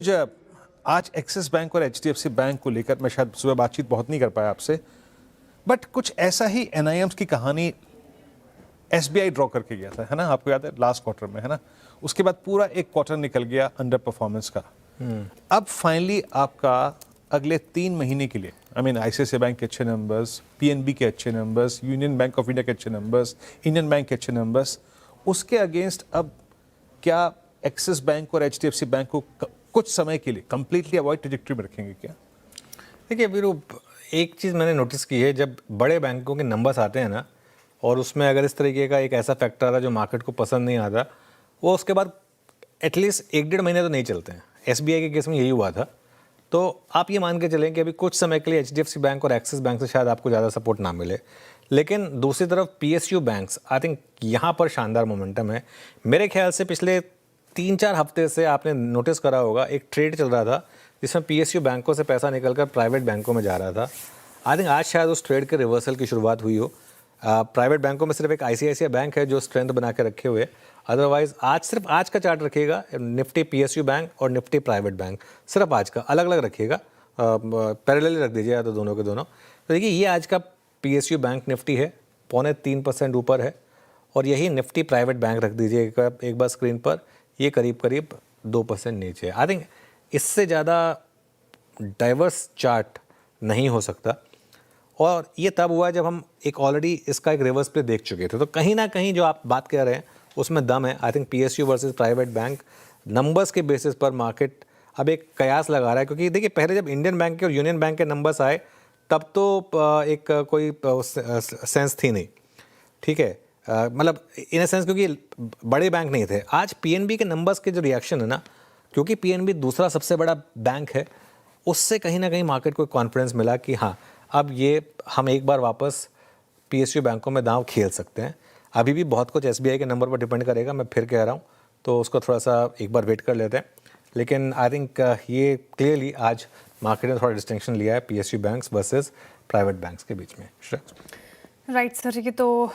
जब आज axis bank और एचडीएफसी बैंक को लेकर मैं शायद सुबह बातचीत बहुत नहीं कर पाया आपसे, बट कुछ ऐसा ही एनआईएम्स की कहानी एसबीआई ड्रॉ करके गया था, है ना? आपको याद है लास्ट क्वार्टर में, है ना? उसके बाद पूरा एक क्वार्टर निकल गया अंडर परफॉर्मेंस का। अब फाइनली आपका अगले 3 महीने के लिए आईसीआईसीआई बैंक के अच्छे नंबर्स, पीएनबी के अच्छे numbers, union bank of India के अच्छे नंबर्स, इंडियन बैंक के अच्छे नंबर्स, उसके अगेंस्ट अब क्या एक्सिस बैंक और एचडीएफसी बैंक को कुछ समय के लिए कंप्लीटली अवॉइड ट्रेजेक्टरी में रखेंगे क्या? देखिए वीरू, एक चीज़ मैंने नोटिस की है, जब बड़े बैंकों के नंबर्स आते हैं ना, और उसमें अगर इस तरीके का एक ऐसा फैक्टर आता है जो मार्केट को पसंद नहीं आता, वो उसके बाद एटलीस्ट 1-1.5 महीने तो नहीं चलते हैं। एसबीआई के केस में यही हुआ था। तो आप ये मान के चलें कि अभी कुछ समय के लिए एचडीएफसी बैंक और एक्सिस बैंक से शायद आपको ज़्यादा सपोर्ट ना मिले, लेकिन दूसरी तरफ पीएसयू बैंक्स, आई थिंक यहाँ पर शानदार मोमेंटम है। मेरे ख्याल से पिछले 3-4 हफ्ते से आपने नोटिस करा होगा, एक ट्रेड चल रहा था जिसमें पीएसयू बैंकों से पैसा निकलकर प्राइवेट बैंकों में जा रहा था। आई थिंक आज शायद उस ट्रेड के रिवर्सल की शुरुआत हुई हो। प्राइवेट बैंकों में सिर्फ एक आईसीआईसीआई बैंक है जो स्ट्रेंथ बना के रखे हुए, अदरवाइज सिर्फ आज का चार्ट रखिएगा, निफ्टी पीएसयू बैंक और निफ्टी प्राइवेट बैंक, सिर्फ आज का अलग अलग रखिएगा, पैरेलली रख दीजिए या तो दोनों के दोनों। तो देखिए, ये आज का पीएसयू बैंक निफ्टी है 0.3% ऊपर है, और यही निफ्टी प्राइवेट बैंक रख दीजिए एक बार स्क्रीन पर, ये करीब करीब 2% नीचे है। आई थिंक इससे ज़्यादा डाइवर्स चार्ट नहीं हो सकता, और ये तब हुआ जब हम एक ऑलरेडी इसका एक रिवर्स प्ले देख चुके थे। तो कहीं ना कहीं जो आप बात कर रहे हैं उसमें दम है। I think PSU versus private bank numbers के बेसिस पर मार्केट अब एक कयास लगा रहा है, क्योंकि देखिए पहले जब इंडियन बैंक के और यूनियन बैंक के नंबर्स आए तब तो एक कोई सेंस थी नहीं, ठीक है, मतलब इन अ सेंस, क्योंकि बड़े बैंक नहीं थे। आज पीएनबी के नंबर्स के जो रिएक्शन है ना, क्योंकि पीएनबी दूसरा सबसे बड़ा बैंक है, उससे कहीं ना कहीं मार्केट को कॉन्फिडेंस मिला कि हाँ, अब ये हम एक बार वापस पीएसयू बैंकों में दांव खेल सकते हैं। अभी भी बहुत कुछ एसबीआई के नंबर पर डिपेंड करेगा, मैं फिर कह रहा हूँ, तो उसको थोड़ा सा एक बार वेट कर लेते हैं। लेकिन आई थिंक ये क्लियरली आज मार्केट ने थोड़ा डिस्टिंक्शन लिया है PSU banks versus private banks के बीच में। राइट सर, ये तो